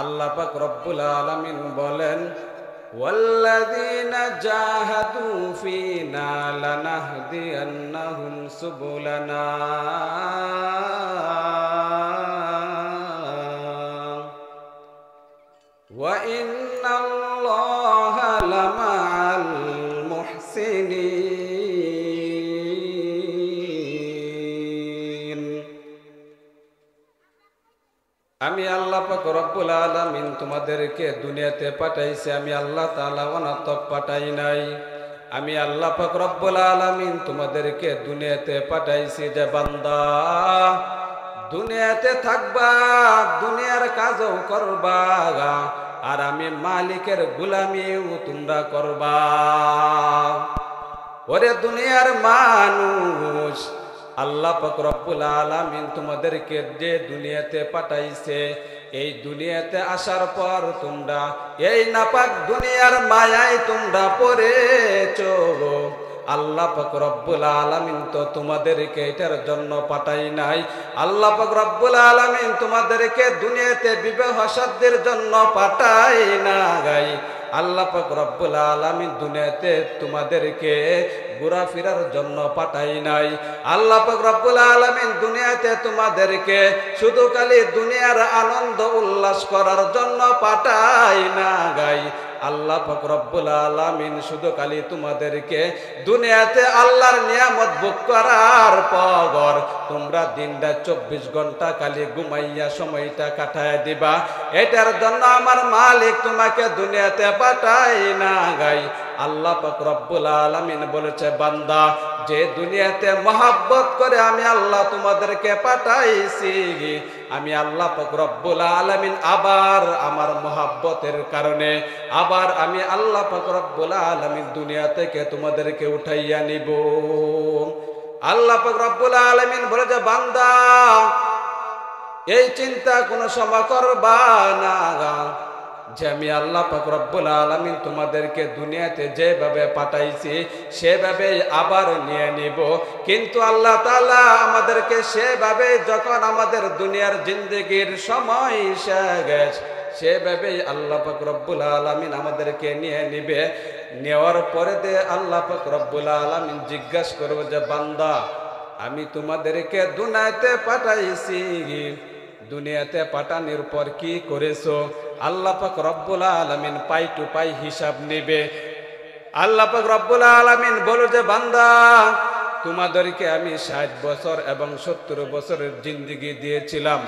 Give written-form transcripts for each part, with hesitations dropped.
আল্লাহ পাক রব্বুল আলামিন বলেন, ওয়াল্লাযীনা জাহাদু ফীনা লানাহদিয়ান্নাহুম সুবুলানা ওয়া ইন্নাল্লাহা লামাআল মুহসিনিন। আমি আল্লাহ পাক রব্বুল আলামিন তোমাদেরকে দুনিয়াতে পাঠাইছি, আমি আল্লাহ তাআলা অনাত্মক পাঠাই নাই। আমি আল্লাহ পাক রব্বুল আলামিন তোমাদেরকে দুনিয়াতে পাঠাইছি যে বান্দা দুনিয়াতে থাকবা, দুনিয়ার কাজও করবা, আর আমি মালিকের গোলামিও তোমরা করবা। ওরে দুনিয়ার মানুষ, আল্লাহ পাক রব্বুল আলামিন তোমাদেরকে যে দুনিয়াতে পাঠাইছে, এই দুনিয়াতে আসার পর তোমরা এই নাপাক দুনিয়ার মায়ায় তোমরা পড়েছো। আল্লাহ পাক রব্বুল আলামিন তো তোমাদেরকে এটার জন্য পাঠাই নাই। আল্লাহ পাক রব্বুল আলামিন তোমাদেরকে দুনিয়াতে বিবাহ শাদীর জন্য পাঠাই না গাই। আল্লাহ পাক রব্বুল আলামিন দুনিয়াতে তোমাদেরকে ঘোরাফেরার জন্য পাঠাই নাই। আল্লাহ পাক রব্বুল আলামিন দুনিয়াতে তোমাদেরকে শুধু খালি দুনিয়ার আনন্দ উল্লাস করার জন্য পাঠাই না গাই। আল্লাহ পাক রব্বুল আলামিন শুধু খালি তোমাদেরকে দুনিয়াতে আল্লাহর নিয়ামত ভোগ করার পর তোমরা দিনটা 24 ঘন্টা খালি ঘুমাইয়া সময়টা কাটায় দিবা, এটার জন্য আমার মালিক তোমাকে দুনিয়াতে পাঠাই না গাই। আল্লাহ পাক রব্বুল আলামিন বলেছে, বান্দা যে দুনিয়াতে মহব্বত করে আমি আল্লাহ তোমাদেরকে পাঠাইছি, আমি আল্লাহ পাক রব্বুল আলামিন আবার আমার মহব্বতের কারণে আবার আমি আল্লাহ পাক রব্বুল আলামিন দুনিয়া থেকে তোমাদেরকে উঠাইয়া নিব। আল্লাহ পাক রব্বুল আলামিন বলে যে বান্দা এই চিন্তা কোন সময় করবা না যে আমি আল্লাহ পাক রব্বুল আলামিন তোমাদেরকে দুনিয়াতে যেভাবে পাঠাইছি সেভাবেই আবার নিয়ে নিব। কিন্তু আল্লাহ তাআলা আমাদেরকে সেভাবে যখন আমাদের দুনিয়ার জিন্দেগির সময় শেষ সেভাবেই আল্লাহ পাক রব্বুল আলামিন আমাদেরকে নিয়ে নিবে। নেওয়ার পরে আল্লাহ পাক রব্বুল আলামিন জিজ্ঞাসা করবে যে বান্দা আমি তোমাদেরকে দুনিয়াতে পাঠাইছি, দুনিয়াতে পাঠানোর পর কি করেছো? আল্লাহ পাক রব্বুল আলামিন পাই টু পাই হিসাব নেবে। আল্লাহ পাক রব্বুল আলামিন বলে যে বান্দা তোমাদেরকে আমি 60 বছর এবং 70 বছরের জিন্দেগি দিয়েছিলাম।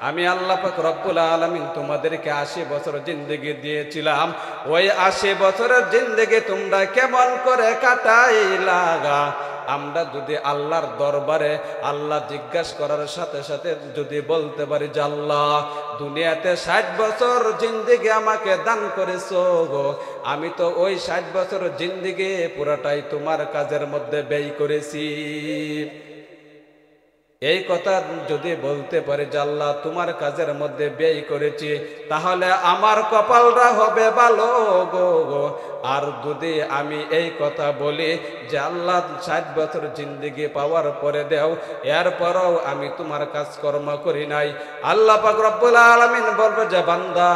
আমি আল্লাহ পাক রব্বুল আলামিন তোমাদেরকে 80 বছর জিন্দেগি দিয়েছিলাম। ওই 80 বছরের জিন্দেগি তোমরা কেমন করে কাটাইলা? আমরা যদি আল্লাহর দরবারে আল্লাহ জিজ্ঞাসা করার সাথে সাথে যদি বলতে পারি যে আল্লাহ দুনিয়াতে 60 বছর জিন্দেগি আমাকে দান করেছো গো, আমি তো ওই 60 বছর জিন্দেগি পুরাটাই তোমার কাজের মধ্যে ব্যয় করেছি। এই কথা যদি বলতে পারি যে আল্লাহ তোমার কাজের মধ্যে ব্যয় করেছি, তাহলে আমার কপালটা হবে ভালো গো। আর যদি আমি এই কথা বলি যে আল্লাহ 60 বছর জিন্দেগি পাওয়ার পরে দেও, এরপরও আমি তোমার কাজকর্ম করি নাই, আল্লাহ পাক রব্বুল আলামিন বলবে যে বান্দা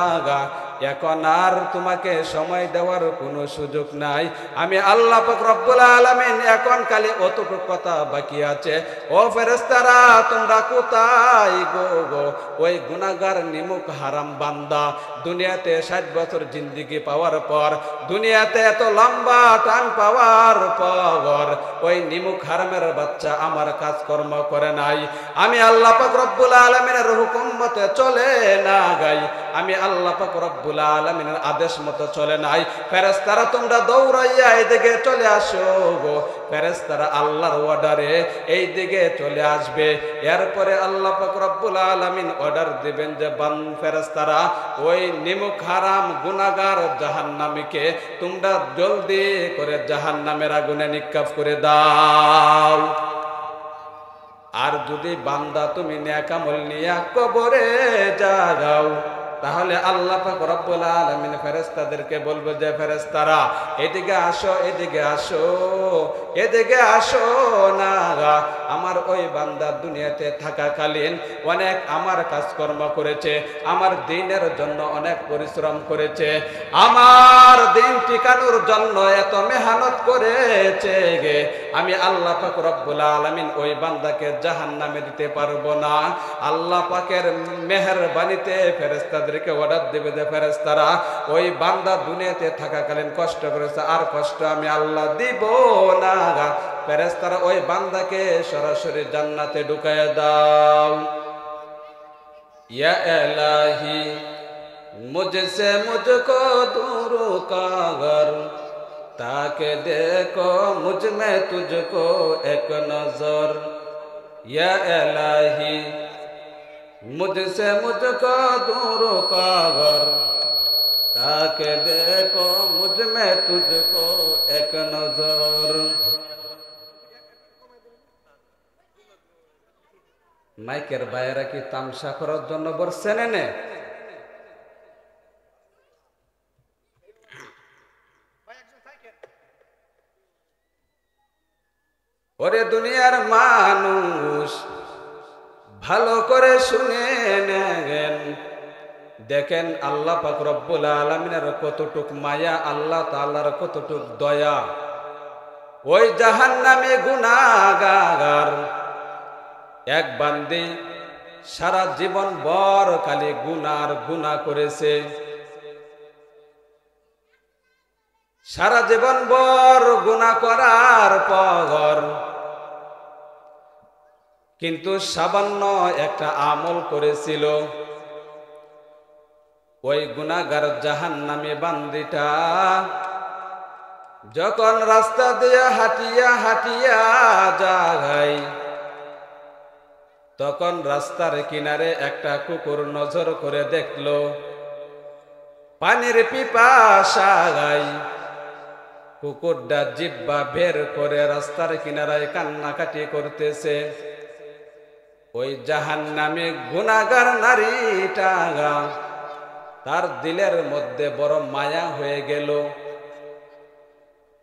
এখন আর তোমাকে সময় দেওয়ার কোনো সুযোগ নাই। আমি আল্লাহ পাক রব্বুল আলামিন এখন খালি অতটুকু কথা বাকি আছে। ও ফেরেশতারা তোমরা কোথায় গো? ওই গুনাহগার নিমুখ হারাম বান্দা দুনিয়াতে 60 বছর জিন্দেগি পাওয়ার পর, দুনিয়াতে এত লম্বা টাইম পাওয়ার পর ওই নিমুখ হারামের বাচ্চা আমার কাজকর্ম করে নাই, আমি আল্লাহ পাক রব্বুল আলামিনের হুকুম মতে চলে না গাই, আমি আল্লাহ পাক রব্বুল আলামিনের আদেশ মতো চলে নাই। ফেরেশতারা তোমরা দৌড়াইয়া এইদিকে চলে আসো গো। ফেরেশতারা আল্লাহর অর্ডারে এই দিকে চলে আসবে। এরপরে আল্লাহ পাক রব্বুল আলামিন অর্ডার দিবেন যে ফেরেশতারা ওই নিমুখ হারাম গুনাহগার জাহান্নামীকে তোমরা জলদি করে জাহান্নামের আগুনে নিক্ষেপ করে দাও। আর যদি বান্দা তুমি নেক আমল নিয়ে কবরে যাও, তাহলে আল্লাহ পাক রব্বুল আলামিন ফেরেশতাদেরকে বলবে যে ফেরেশতারা এদিকে আসো, এদিকে আসো, এদিকে আসো না। আমার ওই বান্দা দুনিয়াতে থাকাকালীন অনেক আমার কাজকর্ম করেছে, আমার দ্বীনের জন্য অনেক পরিশ্রম করেছে, আমার দ্বীন টিকানোর জন্য এত মেহনত করেছে গে, আমি আল্লাহ পাক রব্বুল আলামিন ওই বান্দাকে জাহান্নামে দিতে পারবো না। আল্লাহ পাকের মেহেরবানিতে ফেরেশতাদেরকে অর্ডার দেবে যে ফেরেশতারা ওই বান্দা দুনিয়াতে থাকাকালীন কষ্ট করেছে, আর কষ্ট আমি আল্লাহ দিব না। ফেরেশতারা ওই বান্দাকে সরাসরি জান্নাতে ঢুকায় দাও। ইয়া ইলাহি মুঝসে মুঝকো दूर का घर, ताके देखो मुझ में तुझको एक नजर। या इलाही मुझसे मुझको दूर का घर, ताके देखो मुझ में तुझको एक नजर। মাইকের বাইরা কি তামসা করার জন্য বলছেন এনে? ওরে দুনিয়ার মানুষ ভালো করে শুনে নেন, দেখেন আল্লাহ পাক রব্বুল আলামিনের কতটুক মায়া, আল্লাহ তাআলার কতটুক দয়া। ওই জাহান্নামী গুনাহগার এক বান্দি সারা জীবন ভর খালি গুনাহ করেছে, সারা জীবন ভর গুনাহ করার পর কিন্তু সামান্য একটা আমল করেছিল। ওই গুনাহগার জাহান্নামী বান্দিটা যখন রাস্তা দিয়ে হাঁটিয়া হাঁটিয়া যায়, তখন রাস্তার কিনারে একটা কুকুর নজর করে দেখলো, পানির পিপাসায় কুকুরটা জিহ্বা বের করে রাস্তার কিনারায় কান্নাকাটি করতেছে। ওই জাহান্নামী গুনাহগার নারীটা তার দিলের মধ্যে বড় মায়া হয়ে গেল।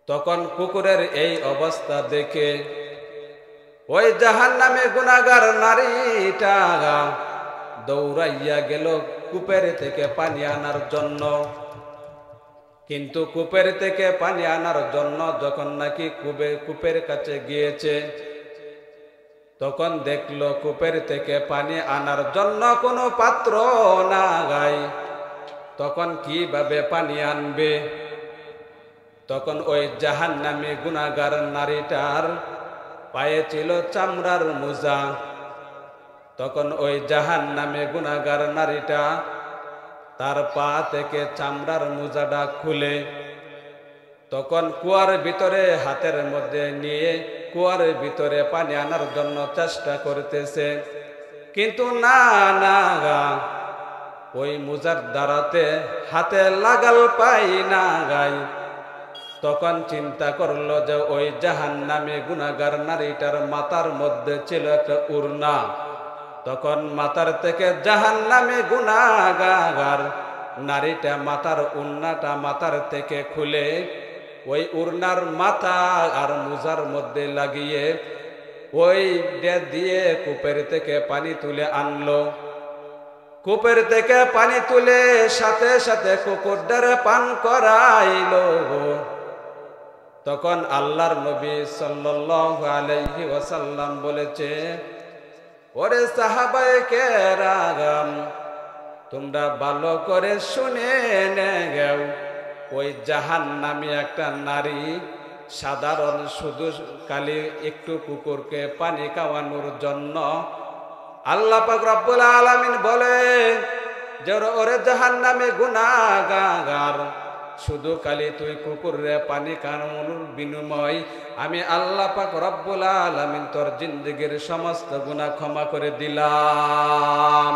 তখন কুকুরের এই অবস্থা দেখে ওই জাহান্নামী গুনাহগার নারীটা দৌড়াইয়া গেল কূপের থেকে পানি আনার জন্য। কিন্তু কূপের থেকে পানি আনার জন্য যখন নাকি কূপের কাছে গিয়েছে, তখন দেখলো কূপের থেকে পানি আনার জন্য কোনো পাত্র নাই। তখন কিভাবে পানি আনবে? তখন ওই জাহান্নামী গুনাহগার নারীটার পায়ে ছিল চামড়ার মোজা। তখন ওই জাহান্নামী গুনাহগার নারীটা তার পা থেকে চামড়ার মোজাটা খুলে তখন কুয়ার ভিতরে হাতের মধ্যে নিয়ে কুয়ার ভিতরে পানি আনার জন্য চেষ্টা করতেছে, কিন্তু না ওই মোজার দ্বারাতে হাতে লাগাল পাই না গাই। তখন চিন্তা করলো যে ওই জাহান্নামী গুনাহগার নারীটার মাথার মধ্যে ছিল একটা উড়না। তখন মাথার থেকে জাহান্নামী গুনাহগার নারীটা মাথার উড়নাটা মাথার থেকে খুলে ওই উড়নার মাথা আর মোজার মধ্যে লাগিয়ে ওই দিয়ে কূপের থেকে পানি তুলে আনলো। কূপের থেকে পানি তুলে সাথে সাথে কুকুরটারে পান করাইলো। তখন আল্লাহর নবী সাল্লাল্লাহু আলাইহি ওয়াসাল্লাম বলেছে, ওরে সাহাবায়ে কেরাম, তোমরা ভালো করে শুনে নেও, ওই জাহান্নামী একটা নারী সাধারণ শুধু খালি একটু কুকুরকে পানি খাওয়ানোর জন্য আল্লাহ পাক রব্বুল আলামিন বলে যে ওরে জাহান্নামী গুনাহগার, শুধু খালি তুই কুকুরে পানি খাওয়ানোর বিনিময় আমি আল্লাহ পাক রব্বুল আলামিন তোর জিন্দেগীর সমস্ত গুনাহ ক্ষমা করে দিলাম।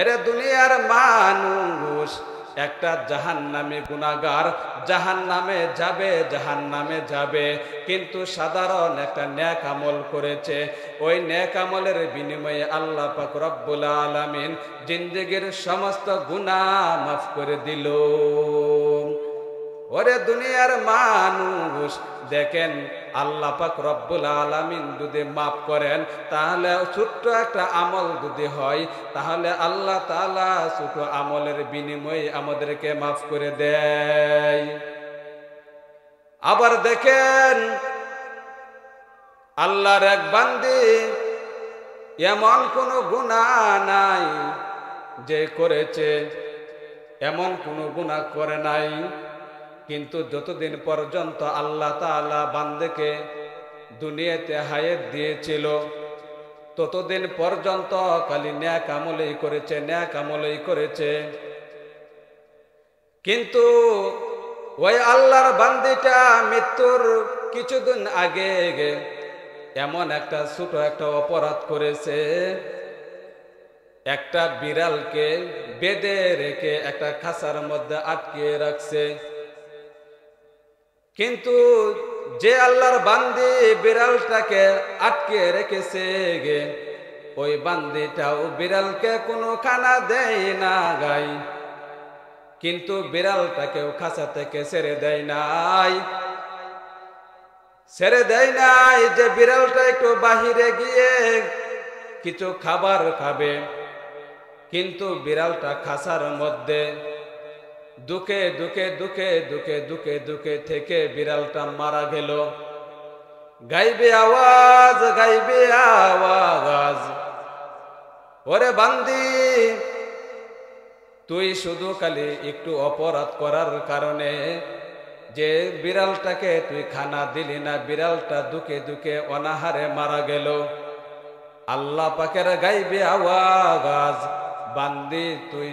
এরে দুনিয়ার মানুষ, একটা জাহান্নামী গুনাহগার জাহান্নামে যাবে, কিন্তু সাধারণ একটা নেক আমল করেছে। ওই নেক আমলের বিনিময়ে আল্লাহ পাক রব্বুল আলামিন জিন্দেগীর সমস্ত গুনাহ মাফ করে দিল। ওরে দুনিয়ার মানুষ, দেখেন আল্লাহ পাক রব্বুল আলামিন যদি মাফ করেন, তাহলে ছোট্ট একটা আমল যদি হয়, তাহলে আল্লাহ তাআলা ছোট আমলের বিনিময়ে আমাদেরকে মাফ করে দেয়। আবার দেখেন আল্লাহর এক বান্দি এমন কোনো গুনাহ নাই যে করেছে, এমন কোনো গুনাহ করে নাই, কিন্তু যতদিন পর্যন্ত আল্লাহ তাআলা বান্দাকে দুনিয়াতে হায়াত দিয়েছিল, ততদিন পর্যন্ত খালি নেক আমলই করেছে। কিন্তু ওই আল্লাহর বান্দিটা মৃত্যুর কিছুদিন আগে এমন একটা ছোট একটা অপরাধ করেছে, একটা বিড়ালকে বেঁধে রেখে একটা খাঁচার মধ্যে আটকিয়ে রাখছে। কিন্তু যে আল্লাহর বান্দি বিড়ালটাকে আটকে রেখেছে, ওই বান্দিটাও বিড়ালকে কোনো খানা দেয় না গাই, কিন্তু বিড়ালটাকেও খাঁচা থেকে ছেড়ে দেয় নাই যে বিড়ালটা একটু বাহিরে গিয়ে কিছু খাবার খাবে, কিন্তু বিড়ালটা খাঁচার মধ্যে দুকে দুকে থেকে বিড়ালটা মারা গেল। গাইবে আওয়াজ। ওরে বান্দি, তুই শুধু খালি একটু অপরাধ করার কারণে যে বিড়ালটাকে তুই খানা দিলি না, বিড়ালটা দুকে অনাহারে মারা গেল। আল্লাহ পাকের গাইবে আওয়াজ, বান্দি তুই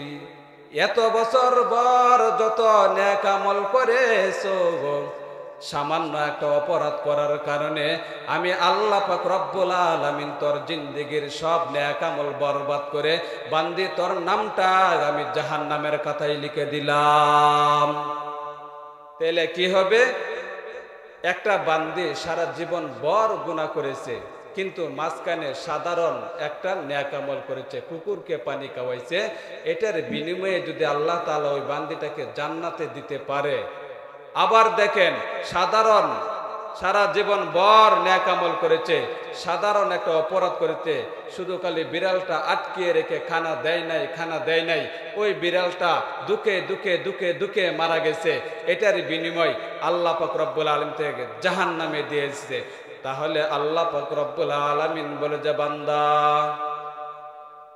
এত বছর পর যত নেক আমল করেছো, সামান্য একটা অপরাধ করার কারণে আমি আল্লাহ পাক রব্বুল আলামিন তোর জিন্দেগীর সব নেক আমল বরবাদ করে বান্দি তোর নামটা আমি জাহান্নামের খাতায় লিখে দিলাম। তাহলে কি হবে? একটা বান্দি সারা জীবন বড় গুনাহ করেছে, কিন্তু মাঝখানে সাধারণ একটা নেক আমল করেছে, কুকুরকে পানি খাওয়াইছে, এটার বিনিময়ে যদি আল্লাহ তাআলা ওই বান্দিটাকে জান্নাতে দিতে পারে। আবার দেখেন সাধারণ সারা জীবন বড় নেক আমল করেছে, সাধারণ একটা অপরাধ করেছে, শুধু খালি বিড়ালটা আটকিয়ে রেখে খানা দেয় নাই, ওই বিড়ালটা দুকে মারা গেছে, এটার বিনিময় আল্লাহ পাক রব্বুল আলামিন থেকে জাহান্নামে দিয়েছে। তাহলে আল্লাহ পাক রব্বুল আলামিন বলে যে বান্দা,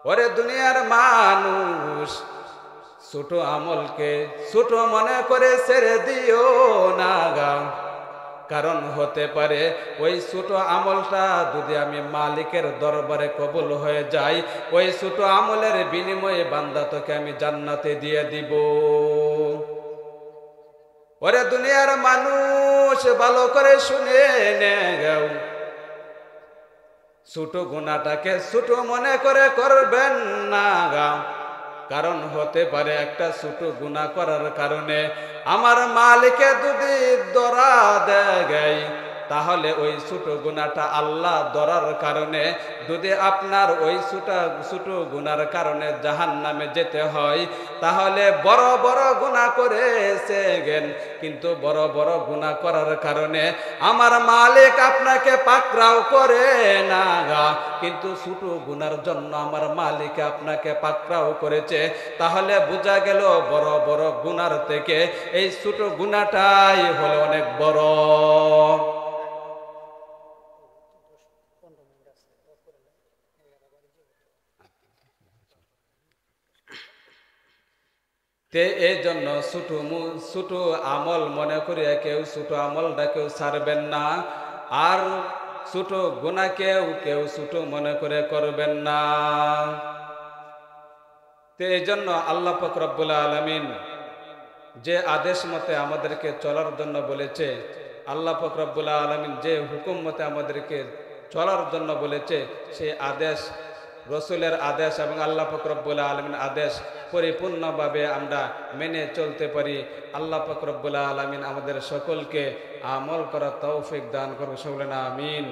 ওরে দুনিয়ার মানুষ, ছোট আমলকে ছোট মনে করে ছেড়ে দিও না গা, কারণ হতে পারে ওই ছোট আমলটা যদি আমি মালিকের দরবারে কবুল হয়ে যাই, ওই ছোট আমলের বিনিময়ে বান্দা তোকে আমি জান্নাতে দিয়ে দিব। ওরে দুনিয়ার মানুষ, ভালো করে শুনে নে গাও, ছোট গুনাহটাকে ছোট মনে করে করবেন না গা, কারণ হতে পারে একটা ছোট গুনাহ করার কারণে আমার মালিকে যদি ধরা দেয়, তাহলে ওই ছোট গুনাহটা আল্লাহ ধরার কারণে যদি আপনার ওই ছোট গুনার কারণে জাহান্নামে যেতে হয়, তাহলে বড় বড় গুনাহ করেছেন, কিন্তু বড় বড় গুনাহ করার কারণে আমার মালিক আপনাকে পাকড়াও করে না, কিন্তু ছোট গুনার জন্য আমার মালিক আপনাকে পাকড়াও করেছে। তাহলে বোঝা গেল বড় বড় গুনার থেকে এই ছোট গুনাহটাই হলো অনেক বড়। তে এই জন্য ছোট আমল মনে করিয়া কেউ ছোট আমলটা কেউ ছাড়বেন না, আর ছোট গুনাহ কেউ ছোট মনে করে করবেন না। তে এই জন্য আল্লাহ পাক রব্বুল আলামিন যে আদেশ মতে আমাদেরকে চলার জন্য বলেছে, আল্লাহ পাক রব্বুল আলামিন যে হুকুম মতে আমাদেরকে চলার জন্য বলেছে, সেই আদেশ, রসুলের আদেশ এবং আল্লাহ পাক রব্বুল আলামিন আদেশ পরিপূর্ণভাবে আমরা মেনে চলতে পারি। আল্লাহ পাক রব্বুল আলামিন আমাদের সকলকে আমল করার তৌফিক দান করুন। সকলে না আমিন।